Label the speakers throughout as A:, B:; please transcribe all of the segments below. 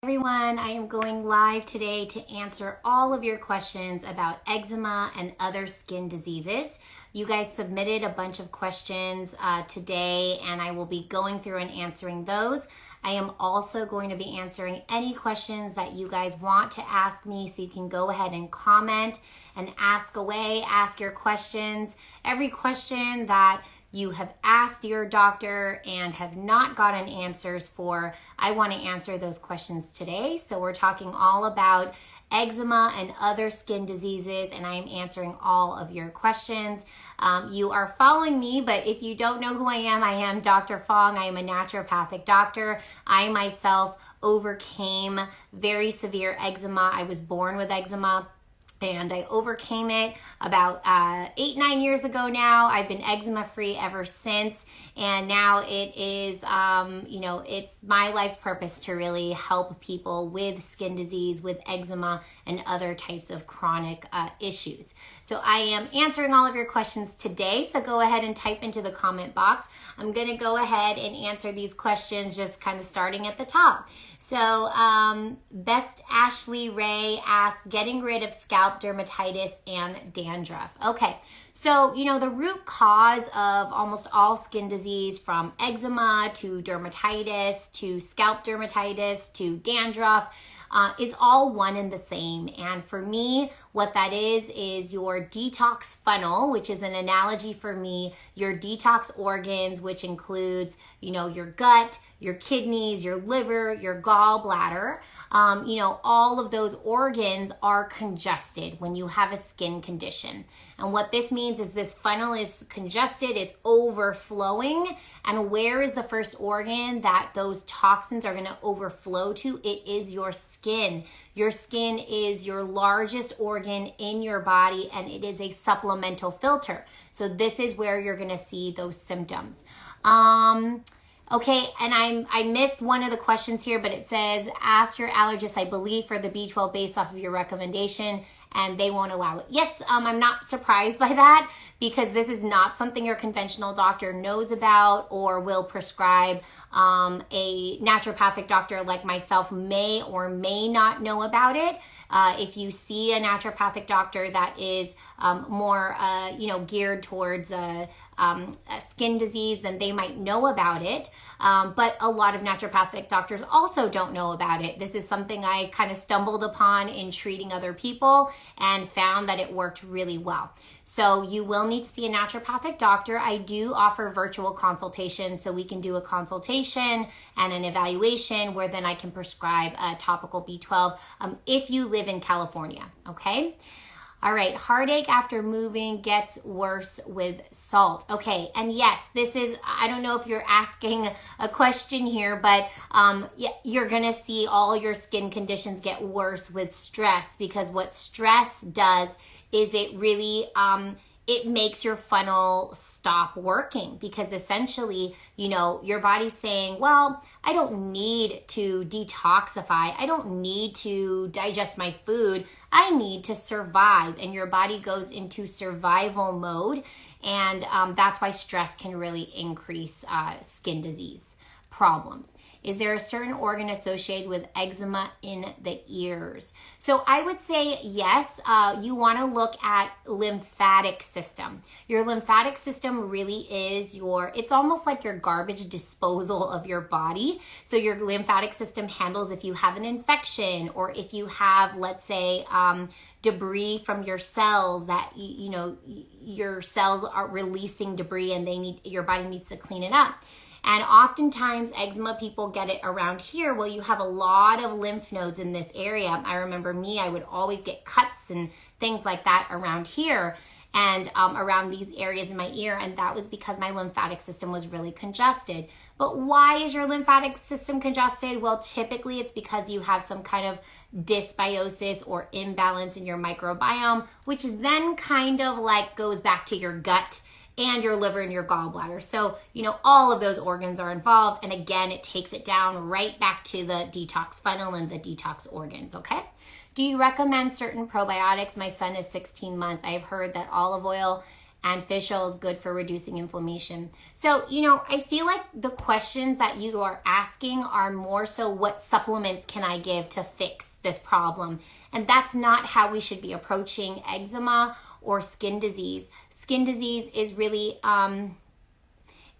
A: Everyone, I am going live today to answer all of your questions about eczema and other skin diseases. You guys submitted a bunch of questions today, and I will be going through and answering those. I am also going to be answering any questions that you guys want to ask me, so you can go ahead and comment and ask away, ask your questions. Every question that you have asked your doctor and have not gotten answers for, I want to answer those questions today. So we're talking all about eczema and other skin diseases, and I am answering all of your questions. You are following me, but if you don't know who I am Dr. Fong. I am a naturopathic doctor. I myself overcame very severe eczema. I was born with eczema, and I overcame it about 8-9 years ago now. I've been eczema free ever since. And now it is, it's my life's purpose to really help people with skin disease, with eczema, and other types of chronic issues. So I am answering all of your questions today. So go ahead and type into the comment box. I'm going to go ahead and answer these questions, just kind of starting at the top. So Best Ashley Ray asked, getting rid of scalp dermatitis and dandruff. Okay, so the root cause of almost all skin disease, from eczema to dermatitis to scalp dermatitis to dandruff, is all one and the same. And for me, what that is your detox funnel, which is an analogy for me, your detox organs, which includes, your gut, your kidneys, your liver, your gallbladder. All of those organs are congested when you have a skin condition. And what this means is this funnel is congested, it's overflowing. And where is the first organ that those toxins are going to overflow to? It is your skin. Your skin is your largest organ in your body, and it is a supplemental filter. So this is where you're going to see those symptoms. Okay, and I missed one of the questions here, but it says, ask your allergist, I believe, for the B12 based off of your recommendation, and they won't allow it. Yes, I'm not surprised by that, because this is not something your conventional doctor knows about or will prescribe. A naturopathic doctor like myself may or may not know about it. If you see a naturopathic doctor that is more, geared towards a skin disease, then they might know about it. But a lot of naturopathic doctors also don't know about it. This is something I kind of stumbled upon in treating other people and found that it worked really well. So you will need to see a naturopathic doctor. I do offer virtual consultations, so we can do a consultation and an evaluation where then I can prescribe a topical B12 if you live in California, okay? All right, heartache after moving gets worse with salt. Okay, and yes, this is, I don't know if you're asking a question here, but you're gonna see all your skin conditions get worse with stress, because what stress does is it really, it makes your funnel stop working, because essentially, your body's saying, well, I don't need to detoxify. I don't need to digest my food. I need to survive. And your body goes into survival mode. And that's why stress can really increase skin disease problems. Is there a certain organ associated with eczema in the ears? So I would say yes. You want to look at lymphatic system. Your lymphatic system really is it's almost like your garbage disposal of your body. So your lymphatic system handles if you have an infection, or if you have, let's say, debris from your cells that, your cells are releasing debris and your body needs to clean it up. And oftentimes eczema people get it around here. Well, you have a lot of lymph nodes in this area. I remember I would always get cuts and things like that around here and around these areas in my ear. And that was because my lymphatic system was really congested. But why is your lymphatic system congested? Well, typically it's because you have some kind of dysbiosis or imbalance in your microbiome, which then kind of like goes back to your gut and your liver and your gallbladder. So, all of those organs are involved. And again, it takes it down right back to the detox funnel and the detox organs, okay? Do you recommend certain probiotics? My son is 16 months. I've heard that olive oil and fish oil is good for reducing inflammation. So, you know, I feel like the questions that you are asking are more so what supplements can I give to fix this problem? And that's not how we should be approaching eczema or skin disease. Skin disease is really,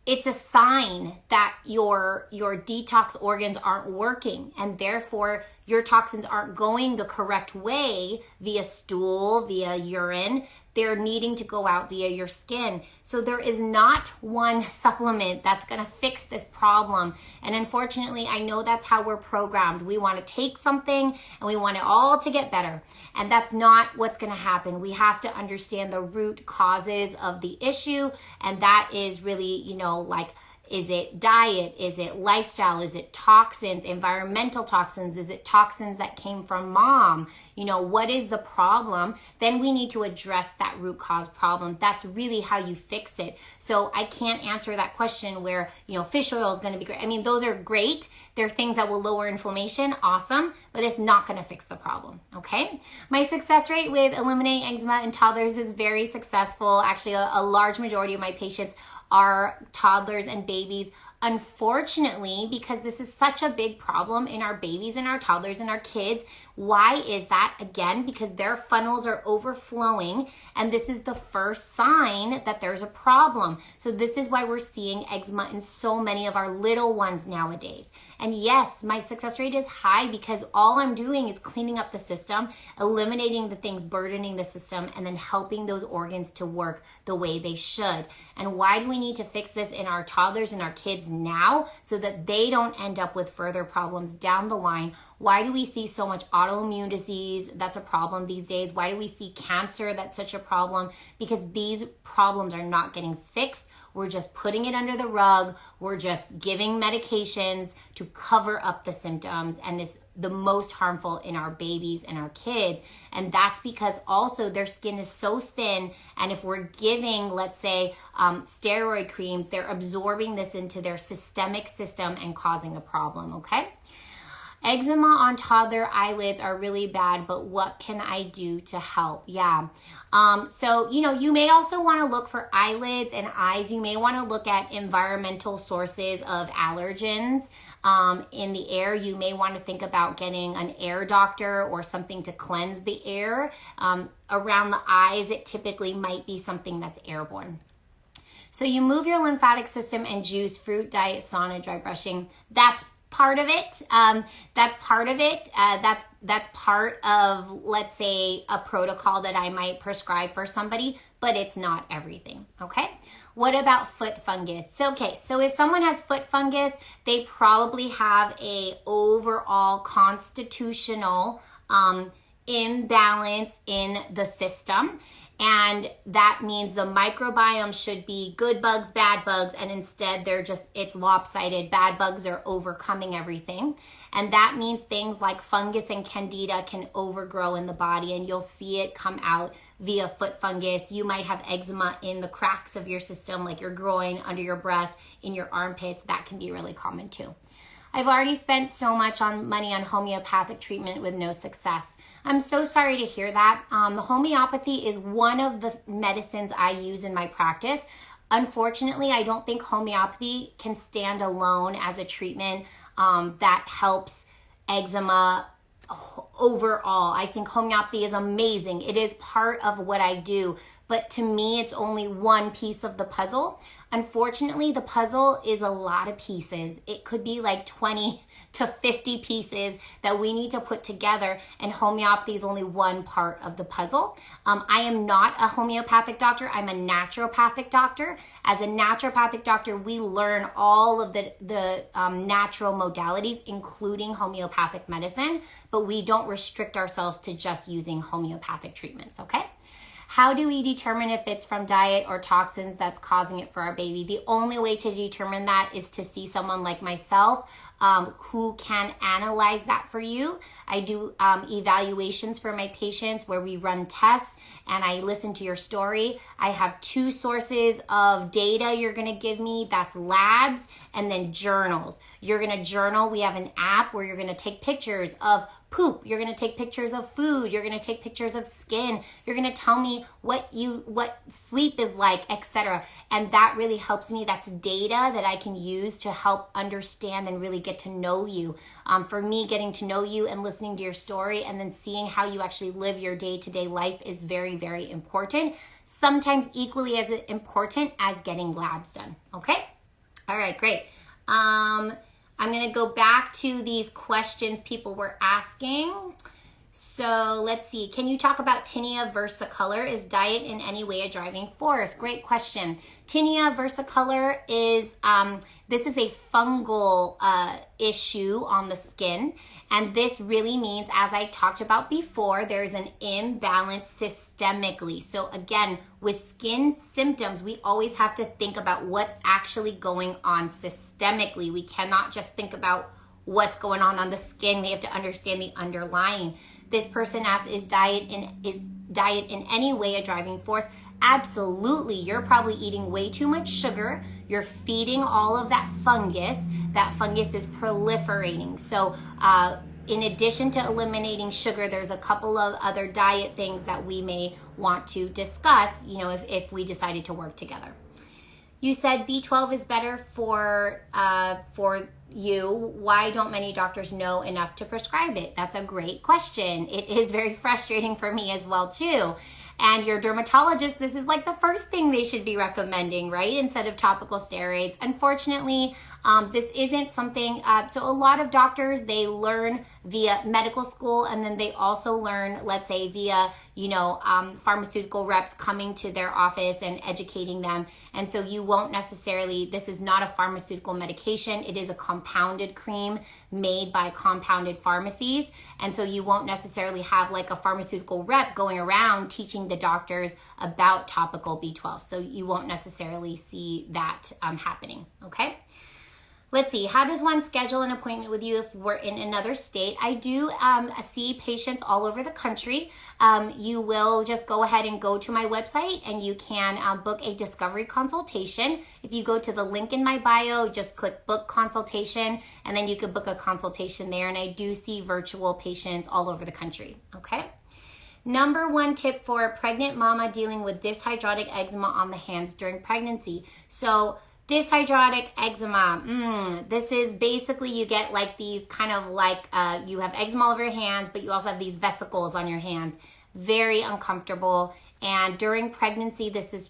A: it's a sign that your detox organs aren't working, and therefore your toxins aren't going the correct way via stool, via urine. They're needing to go out via your skin. So there is not one supplement that's going to fix this problem. And unfortunately, I know that's how we're programmed. We want to take something and we want it all to get better. And that's not what's going to happen. We have to understand the root causes of the issue. And that is really, you know, like, is it diet? Is it lifestyle? Is it toxins, environmental toxins? Is it toxins that came from mom? You know, what is the problem? Then we need to address that root cause problem. That's really how you fix it. So I can't answer that question where, you know, fish oil is going to be great. I mean, those are great. They're things that will lower inflammation. Awesome. But it's not going to fix the problem. Okay. My success rate with eliminating eczema in toddlers is very successful. Actually, a large majority of my patients are toddlers and babies. Unfortunately, because this is such a big problem in our babies and our toddlers and our kids. Why is that? Again, because their funnels are overflowing, and this is the first sign that there's a problem. So this is why we're seeing eczema in so many of our little ones nowadays. And yes, my success rate is high because all I'm doing is cleaning up the system, eliminating the things burdening the system, and then helping those organs to work the way they should. And why do we need to fix this in our toddlers and our kids now so that they don't end up with further problems down the line? Why do we see so much autoimmune disease? That's a problem these days. Why do we see cancer? That's such a problem. Because these problems are not getting fixed. We're just putting it under the rug. We're just giving medications to cover up the symptoms, and it's the most harmful in our babies and our kids. And that's because also their skin is so thin, and if we're giving, let's say, steroid creams, they're absorbing this into their systemic system and causing a problem, okay? Eczema on toddler eyelids are really bad, but what can I do to help? Yeah. So, you know, you may also want to look for eyelids and eyes. You may want to look at environmental sources of allergens in the air. You may want to think about getting an air doctor or something to cleanse the air. Around the eyes, it typically might be something that's airborne. So you move your lymphatic system and juice, fruit, diet, sauna, dry brushing. That's part of it. That's part of it. That's part of, let's say, a protocol that I might prescribe for somebody, but it's not everything. Okay. What about foot fungus? So if someone has foot fungus, they probably have a overall constitutional imbalance in the system. And that means the microbiome should be good bugs, bad bugs, and instead it's lopsided. Bad bugs are overcoming everything. And that means things like fungus and candida can overgrow in the body, and you'll see it come out via foot fungus. You might have eczema in the cracks of your system, like your groin, under your breast, in your armpits. That can be really common too. I've already spent so much money on homeopathic treatment with no success. I'm so sorry to hear that. Homeopathy is one of the medicines I use in my practice. Unfortunately, I don't think homeopathy can stand alone as a treatment that helps eczema overall. I think homeopathy is amazing. It is part of what I do, but to me, it's only one piece of the puzzle. Unfortunately, the puzzle is a lot of pieces. It could be like 20 to 50 pieces that we need to put together, and homeopathy is only one part of the puzzle. I am not a homeopathic doctor. I'm a naturopathic doctor. As a naturopathic doctor, we learn all of the natural modalities, including homeopathic medicine, but we don't restrict ourselves to just using homeopathic treatments, okay? How do we determine if it's from diet or toxins that's causing it for our baby? The only way to determine that is to see someone like myself. who can analyze that for you. I do evaluations for my patients where we run tests and I listen to your story. I have 2 sources of data you're gonna give me. That's labs and then journals. You're gonna journal. We have an app where you're gonna take pictures of poop. You're gonna take pictures of food. You're gonna take pictures of skin. You're gonna tell me what sleep is like, etc. And that really helps me. That's data that I can use to help understand and really get to know you. For me, getting to know you and listening to your story and then seeing how you actually live your day-to-day life is very, very important. Sometimes equally as important as getting labs done. Okay? All right, great. I'm going to go back to these questions people were asking. So let's see. Can you talk about tinea versicolor? Is diet in any way a driving force? Great question. Tinea versicolor is, this is a fungal issue on the skin. And this really means, as I talked about before, there's an imbalance systemically. So again, with skin symptoms, we always have to think about what's actually going on systemically. We cannot just think about what's going on the skin. We have to understand the underlying. This person asked, is diet in any way a driving force? Absolutely. You're probably eating way too much sugar. You're feeding all of that fungus. That fungus is proliferating. So in addition to eliminating sugar, there's a couple of other diet things that we may want to discuss, you know, if we decided to work together. You said B12 is better for you. Why don't many doctors know enough to prescribe it? That's a great question. It is very frustrating for me as well too. And your dermatologist, this is like the first thing they should be recommending, right? Instead of topical steroids. Unfortunately, this isn't something, so a lot of doctors, they learn via medical school and then they also learn, let's say via, you know, pharmaceutical reps coming to their office and educating them. And so you won't necessarily, this is not a pharmaceutical medication. It is a compounded cream made by compounded pharmacies. And so you won't necessarily have like a pharmaceutical rep going around teaching the doctors about topical B12. So you won't necessarily see that happening, okay? Let's see, how does one schedule an appointment with you if we're in another state? I do see patients all over the country. You will just go ahead and go to my website and you can book a discovery consultation. If you go to the link in my bio, just click book consultation and then you can book a consultation there. And I do see virtual patients all over the country, okay? Number 1 tip for a pregnant mama dealing with dyshydrotic eczema on the hands during pregnancy. So dyshydrotic eczema, this is basically you get like these kind of like, you have eczema all over your hands, but you also have these vesicles on your hands. Very uncomfortable. And during pregnancy, this is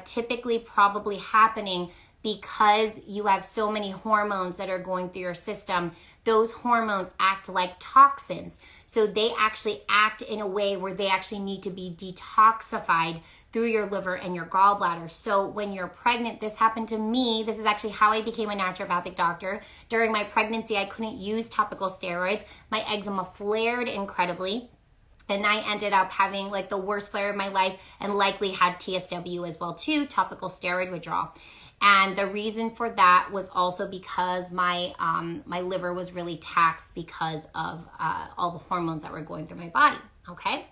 A: typically probably happening because you have so many hormones that are going through your system. Those hormones act like toxins. So they actually act in a way where they actually need to be detoxified through your liver and your gallbladder. So when you're pregnant, this happened to me. This is actually how I became a naturopathic doctor. During my pregnancy, I couldn't use topical steroids. My eczema flared incredibly. And I ended up having like the worst flare of my life and likely had TSW as well too, topical steroid withdrawal. And the reason for that was also because my liver was really taxed because of all the hormones that were going through my body, okay?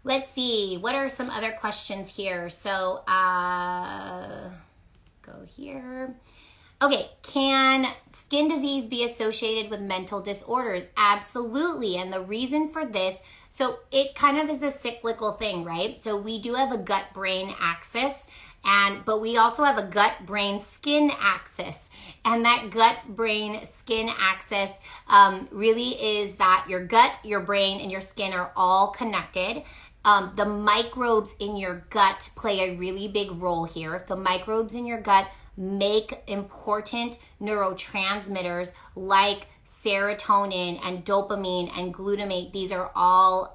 A: Let's see, what are some other questions here? So go here. Okay, can skin disease be associated with mental disorders? Absolutely, and the reason for this, so it kind of is a cyclical thing, right? So we do have a gut-brain axis, but we also have a gut-brain-skin axis. And that gut-brain-skin axis really is that your gut, your brain, and your skin are all connected. The microbes in your gut play a really big role here. The microbes in your gut make important neurotransmitters like serotonin and dopamine and glutamate. These are all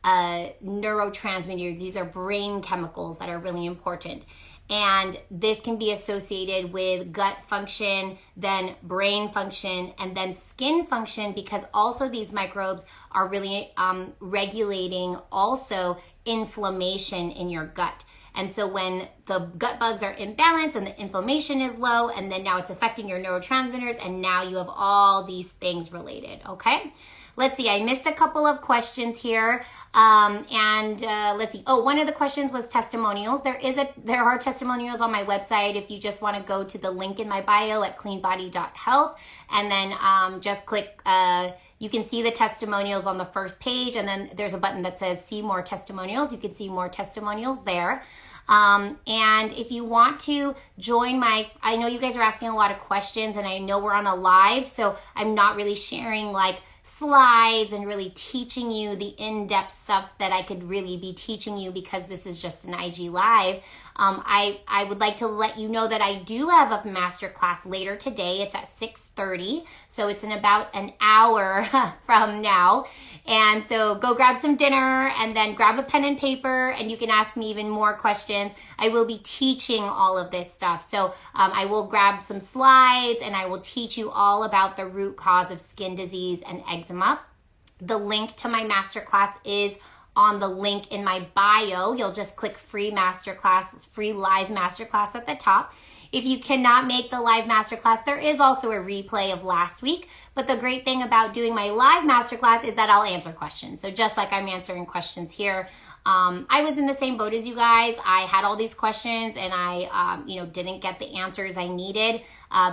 A: neurotransmitters. These are brain chemicals that are really important. And this can be associated with gut function, then brain function, and then skin function, because also these microbes are really regulating also inflammation in your gut. And so when the gut bugs are imbalanced and the inflammation is low, and then now it's affecting your neurotransmitters, and now you have all these things related, okay? Let's see, I missed a couple of questions here. Let's see. Oh, one of the questions was testimonials. There are testimonials on my website if you just want to go to the link in my bio at cleanbody.health, and then just click, you can see the testimonials on the first page, and then there's a button that says see more testimonials. You can see more testimonials there. And if you want to join I know you guys are asking a lot of questions, and I know we're on a live, so I'm not really sharing like slides and really teaching you the in-depth stuff that I could really be teaching you, because this is just an IG live. I would like to let you know that I do have a masterclass later today. It's at 6:30, so it's in about an hour from now. And so go grab some dinner and then grab a pen and paper, and you can ask me even more questions. I will be teaching all of this stuff. So I will grab some slides and I will teach you all about the root cause of skin disease and eczema. The link to my masterclass is on the link in my bio. You'll just click free masterclass. It's free live masterclass at the top. If you cannot make the live masterclass, there is also a replay of last week. But the great thing about doing my live masterclass is that I'll answer questions. So just like I'm answering questions here, I was in the same boat as you guys. I had all these questions, and I didn't get the answers I needed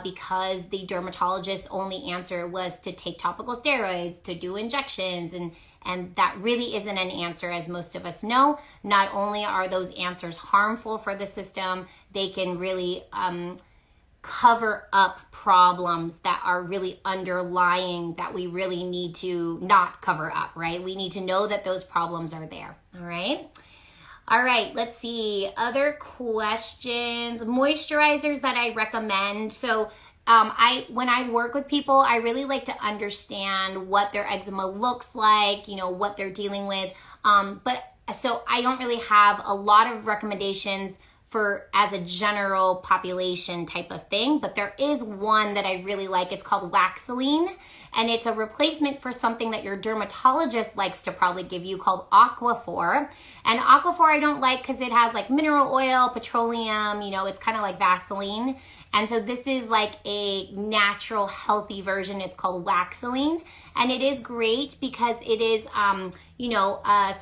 A: because the dermatologist's only answer was to take topical steroids, to do injections, and that really isn't an answer, as most of us know. Not only are those answers harmful for the system, they can really cover up problems that are really underlying that we really need to not cover up, right? We need to know that those problems are there, all right? All right, let's see. Other questions. Moisturizers that I recommend. So when I work with people, I really like to understand what their eczema looks like, what they're dealing with. So I don't really have a lot of recommendations as a general population type of thing, but there is one that I really like. It's called Waxeline, and it's a replacement for something that your dermatologist likes to probably give you called Aquaphor. And Aquaphor I don't like because it has like mineral oil, petroleum, it's kind of like Vaseline. And so this is like a natural, healthy version. It's called Waxeline, and it is great because it is,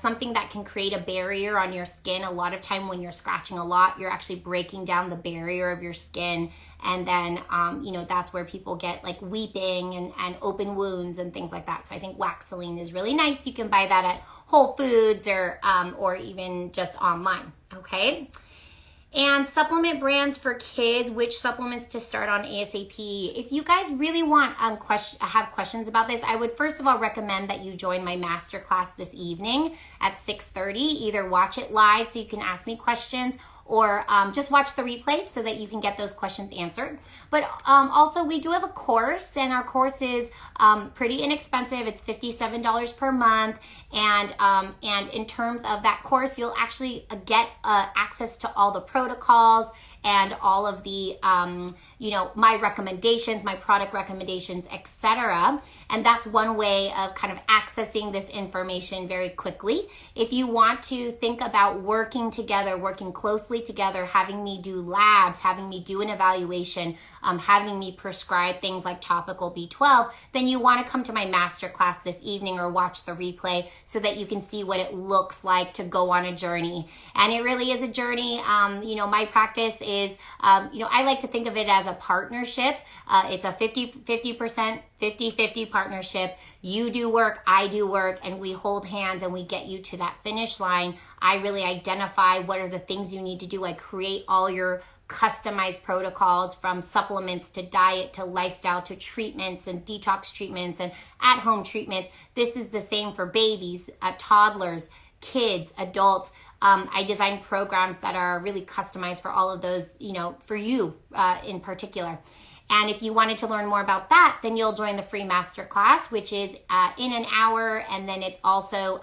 A: something that can create a barrier on your skin. A lot of time when you're scratching a lot, you're actually breaking down the barrier of your skin. And then, that's where people get like weeping and open wounds and things like that. So I think Waxeline is really nice. You can buy that at Whole Foods or even just online, okay? And supplement brands for kids, which supplements to start on ASAP. If you guys really want have questions about this, I would first of all recommend that you join my masterclass this evening at 6:30. Either watch it live so you can ask me questions, or just watch the replay so that you can get those questions answered. But also we do have a course, and our course is pretty inexpensive. It's $57 per month. And in terms of that course, you'll actually get access to all the protocols and all of the, my recommendations, my product recommendations, etc. And that's one way of kind of accessing this information very quickly. If you want to think about working together, working closely together, having me do labs, having me do an evaluation, having me prescribe things like topical B12, then you want to come to my masterclass this evening or watch the replay so that you can see what it looks like to go on a journey. And it really is a journey. My practice is, I like to think of it as a partnership. It's a 50%, 50-50 partnership. You do work, I do work, and we hold hands and we get you to that finish line. I really identify what are the things you need to do. I create all your customized protocols, from supplements to diet to lifestyle to treatments and detox treatments and at-home treatments. This is the same for babies, toddlers, kids, adults. I design programs that are really customized for all of those, for you in particular. And if you wanted to learn more about that, then you'll join the free masterclass, which is in an hour. And then it's also,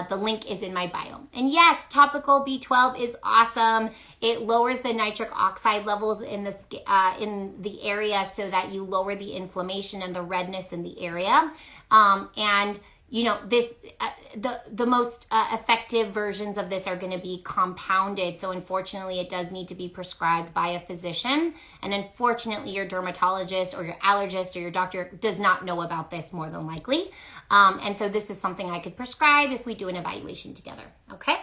A: the link is in my bio. And yes, topical B12 is awesome. It lowers the nitric oxide levels in the area so that you lower the inflammation and the redness in the area. And you know, this the most effective versions of this are going to be compounded. So unfortunately, it does need to be prescribed by a physician. And unfortunately, your dermatologist or your allergist or your doctor does not know about this more than likely. And so this is something I could prescribe if we do an evaluation together. Okay?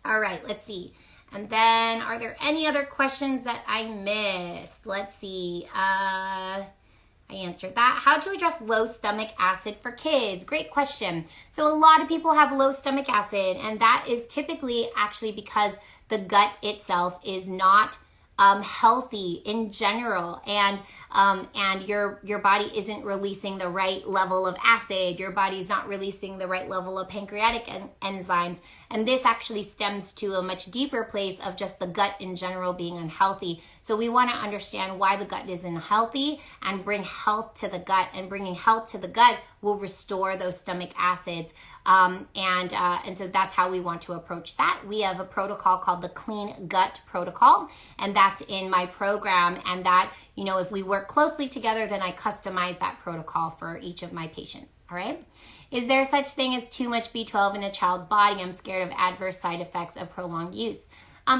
A: All right, let's see. And then are there any other questions that I missed? Let's see. I answered that. How to address low stomach acid for kids? Great question. So a lot of people have low stomach acid, and that is typically actually because the gut itself is not healthy in general, and your body isn't releasing the right level of acid. Your body's not releasing the right level of pancreatic enzymes, and this actually stems to a much deeper place of just the gut in general being unhealthy. So we want to understand why the gut is unhealthy and bring health to the gut, and bringing health to the gut will restore those stomach acids. And so that's how we want to approach that. We have a protocol called the Clean Gut Protocol, and that's in my program. And that, you know, if we work closely together, then I customize that protocol for each of my patients. All right. Is there such thing as too much B12 in a child's body? I'm scared of adverse side effects of prolonged use.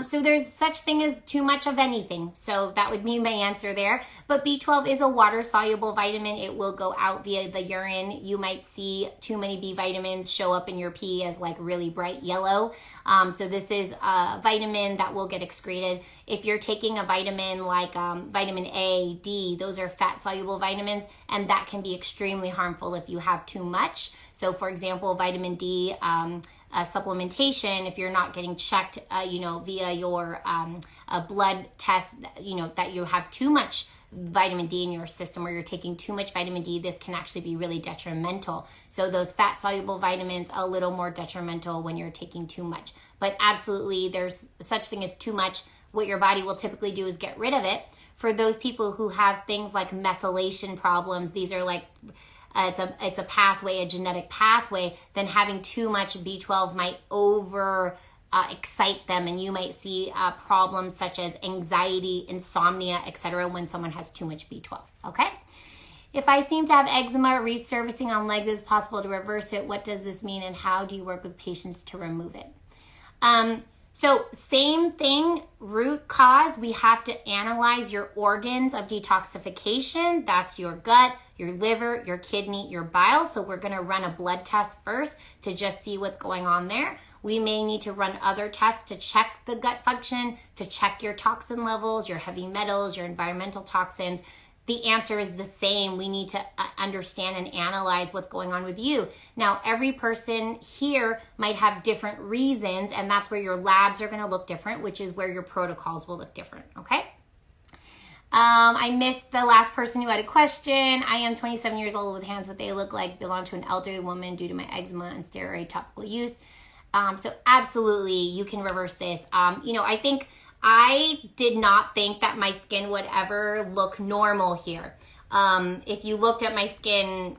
A: So there's such thing as too much of anything. So that would be my answer there. But B12 is a water-soluble vitamin. It will go out via the urine. You might see too many B vitamins show up in your pee as like really bright yellow. So this is a vitamin that will get excreted. If you're taking a vitamin like vitamin A, D, those are fat-soluble vitamins, and that can be extremely harmful if you have too much. So for example, vitamin D, supplementation, if you're not getting checked, via your blood test, that you have too much vitamin D in your system, or you're taking too much vitamin D, this can actually be really detrimental. So those fat-soluble vitamins are a little more detrimental when you're taking too much. But absolutely, there's such thing as too much. What your body will typically do is get rid of it. For those people who have things like methylation problems, these are like it's a pathway, a genetic pathway, then having too much B12 might excite them, and you might see problems such as anxiety, insomnia, etc. when someone has too much B12, okay? If I seem to have eczema, resurfacing on legs, is possible to reverse it. What does this mean, and how do you work with patients to remove it? So same thing, root cause, we have to analyze your organs of detoxification. That's your gut, your liver, your kidney, your bile. So we're going to run a blood test first to just see what's going on there. We may need to run other tests to check the gut function, to check your toxin levels, your heavy metals, your environmental toxins. The answer is the same. We need to understand and analyze what's going on with you. Now, every person here might have different reasons, and that's where your labs are going to look different, which is where your protocols will look different, okay? I missed the last person who had a question. I am 27 years old with hands what they look like, belong to an elderly woman due to my eczema and steroid topical use. So absolutely, you can reverse this. I did not think that my skin would ever look normal here. If you looked at my skin,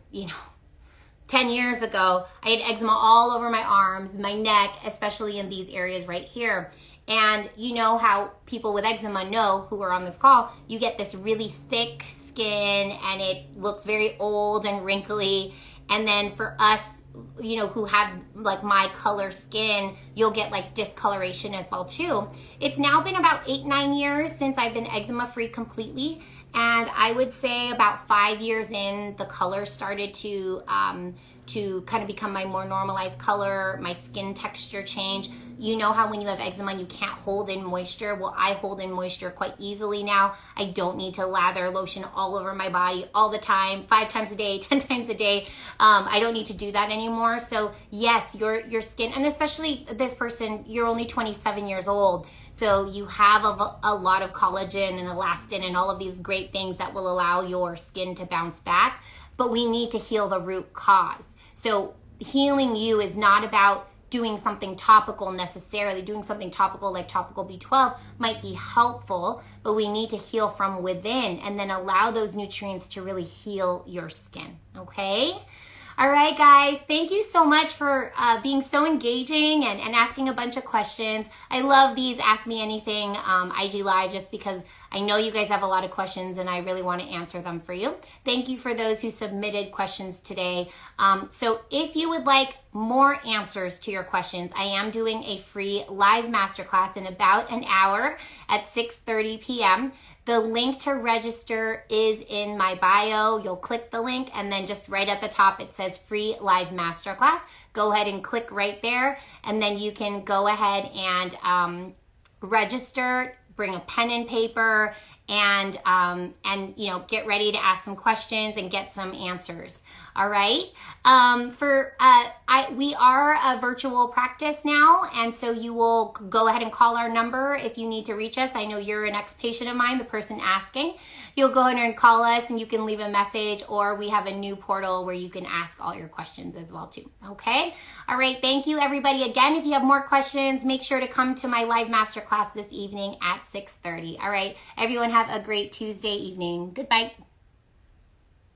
A: 10 years ago, I had eczema all over my arms, my neck, especially in these areas right here. And you know how people with eczema know, who are on this call, you get this really thick skin and it looks very old and wrinkly. And then for us, who have like my color skin, you'll get like discoloration as well too. It's now been about 8-9 years since I've been eczema free completely. And I would say about 5 years in, the color started to kind of become my more normalized color, my skin texture change. You know how when you have eczema, you can't hold in moisture? Well, I hold in moisture quite easily now. I don't need to lather lotion all over my body all the time, 5 times a day, 10 times a day. I don't need to do that anymore. So yes, your skin, and especially this person, you're only 27 years old. So you have a lot of collagen and elastin and all of these great things that will allow your skin to bounce back. But we need to heal the root cause. So healing you is not about doing something topical necessarily. Doing something topical like topical B12 might be helpful, but we need to heal from within and then allow those nutrients to really heal your skin, okay? All right, guys, thank you so much for being so engaging and asking a bunch of questions. I love these Ask Me Anything IG Live just because I know you guys have a lot of questions and I really want to answer them for you. Thank you for those who submitted questions today. So if you would like more answers to your questions, I am doing a free live masterclass in about an hour at 6:30 p.m. The link to register is in my bio. You'll click the link and then just right at the top it says free live masterclass. Go ahead and click right there and then you can go ahead and register, bring a pen and paper, and you know, get ready to ask some questions and get some answers. All right. We are a virtual practice now, and so you will go ahead and call our number if you need to reach us. I know you're an ex-patient of mine, the person asking. You'll go ahead and call us, and you can leave a message, or we have a new portal where you can ask all your questions as well too. Okay. All right. Thank you, everybody. Again, if you have more questions, make sure to come to my live masterclass this evening at 6:30. All right. Everyone have a great Tuesday evening. Goodbye.